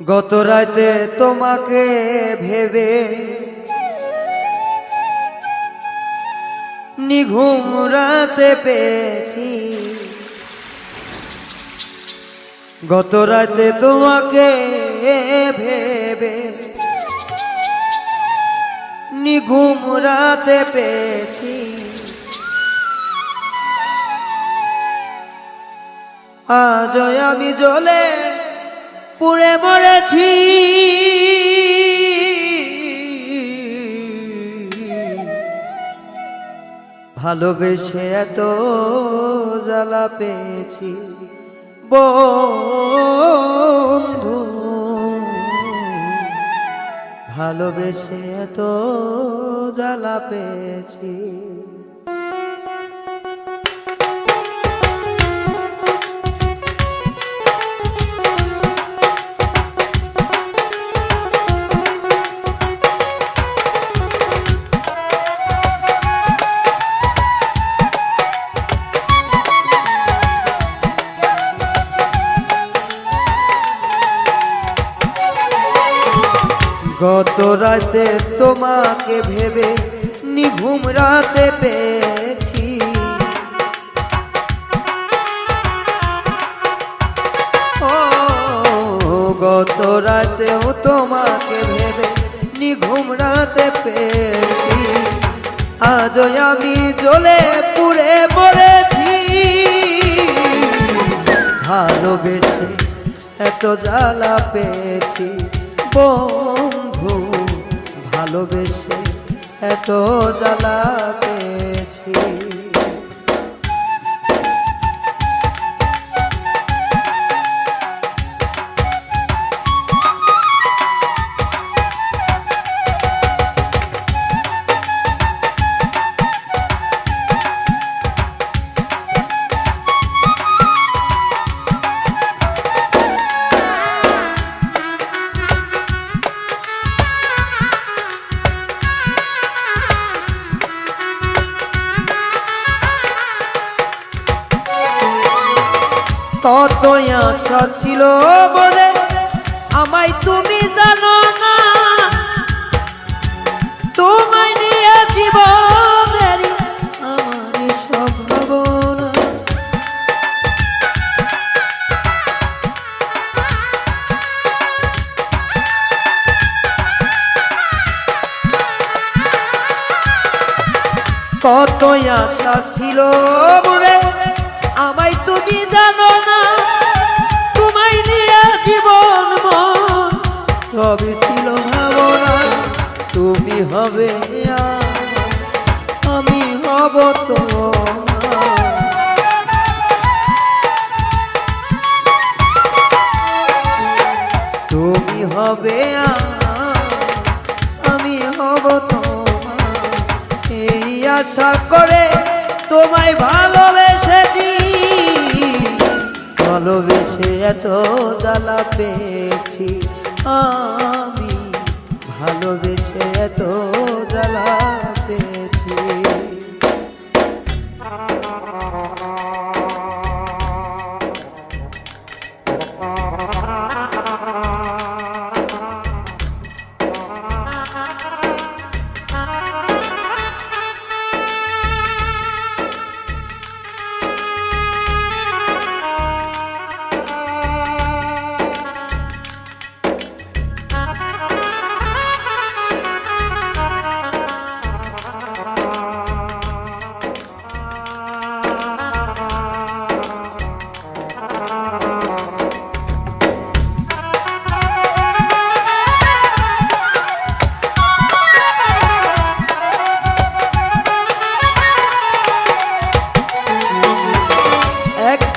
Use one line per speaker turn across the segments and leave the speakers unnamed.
গত রাতে তোমাকে ভেবে নিঘুম রাতে পেয়েছি। গত রাতে তোমাকে ভেবে নিঘুম রাতে পেয়েছি। আজ আমি জ্বলে পুড়ে মরেছি। ভালোবেসে এত জ্বালা পেয়েছি বন্ধু, ভালোবেসে এত জ্বালা পেয়েছি। গত রাতে তোমাকে ভেবে নিঘুম রাতে পেয়েছি। ও গত রাতেও তোমাকে ভেবে নিঘুম রাতে পেয়েছি। আজ আমি জ্বলে পুড়ে মরেছি। ভালোবেসে এত জ্বালা পেয়েছি বন্ধু, ভালোবেসে এত জ্বালা পেয়েছি। কত আশা ছিল বলে আমায় তুমি জানো না, তোমায় নিয়ে জীবনের আমার সব ভাবনা। কত আশা ছিল বলে আমায় তুমি জানো না, তোমায় নিয়ে জীবন মন সবই ছিল ভাবনা। তুমি হবে আমি হব তোমার, তুমি হবে আমি হব তোমার। এই আশা করে তোমায় ভালোবেসেছি। ভালোবেসে এত জ্বালা পেয়েছি আমি, ভালোবেসে এত জ্বালা পেয়েছি।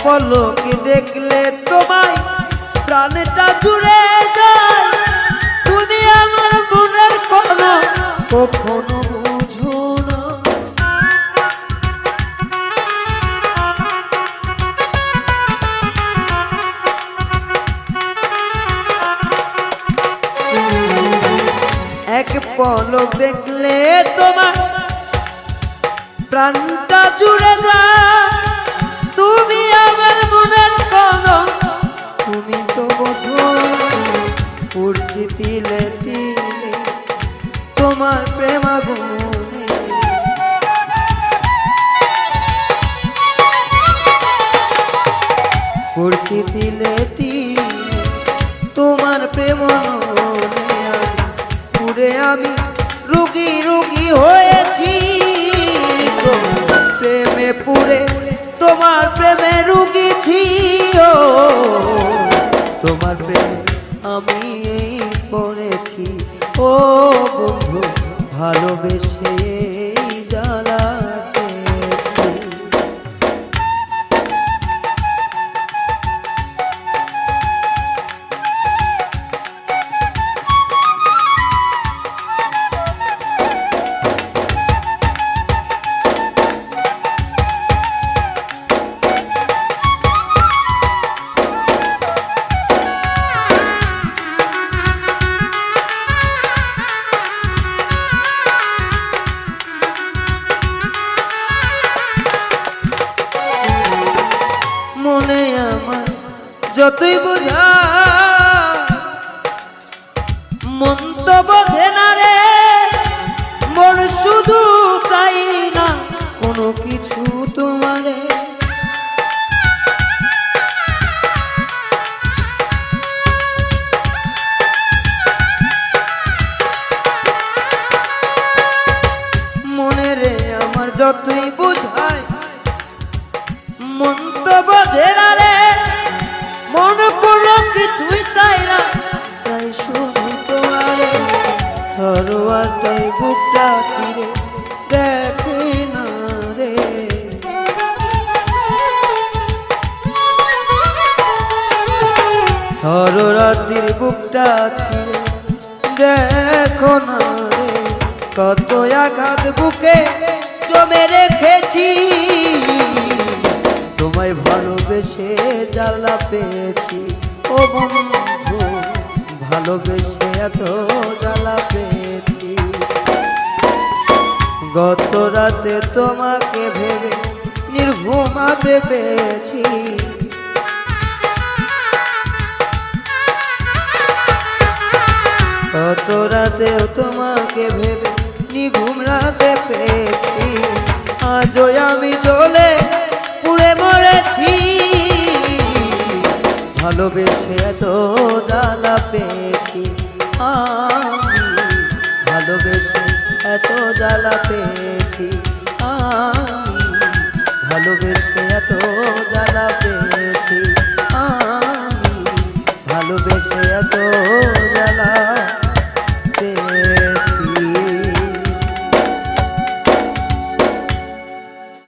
পলকে দেখলে তোমায় প্রাণটা জুড়ে যায়। তুমি আমার মনের কথা কখনো বুঝো না। এক পলক দেখলে তোমার প্রাণটা জুড়ে যায়। তুমি আমার মনের কথা তুমি তো বোঝো পুড়ছি তিলে তিলে তোমার প্রেম আগুনে। পুড়ছি তিলে তিলে তোমার প্রেম নলে পুড়ে আমি রুগী রুগী হয়েছি। প্রেমে পুড়ে তোমার প্রেমে রুগী ছিল, তোমার প্রেমে আমি পড়েছি। ও বন্ধু ভালোবেসে জ্বালা পেয়েছি। মনে আমার যতই বোঝা মন তো বোঝে না রে, মন শুধু চাই না কোনো কিছু তোমারে। মনে রে আমার যতই বোঝায় মন তো বোঝে না রে, মন কোনো কিছুই চাই না, চাই শুধু তোমারে। সরোয়ারটাই বুকটা চিরে দেখে না রে, সরোরাতির বুকটা ছিঁড়ে দেখো না রে। কত আঘাত বুকে জমে রেখেছি, তোমায় ভালোবেসে জ্বালা পেয়েছি। ও বন্ধু ভালোবেসে এত জ্বালা পেয়েছি। গত রাতে তোমাকে ভেবে নির্ঘুমাতে পেয়েছি। গত রাতেও তোমাকে ভেবে নিঘুম রাতে পেয়েছি। আজও আমি জ্বলে পুড়ে মরেছি, ভালোবেসে এত জ্বালা পেয়েছি। আমি ভালোবেসে এত জ্বালা পেয়েছি। আমি ভালোবেসে এত জ্বালা পেয়েছি। আমি ভালোবেসে এত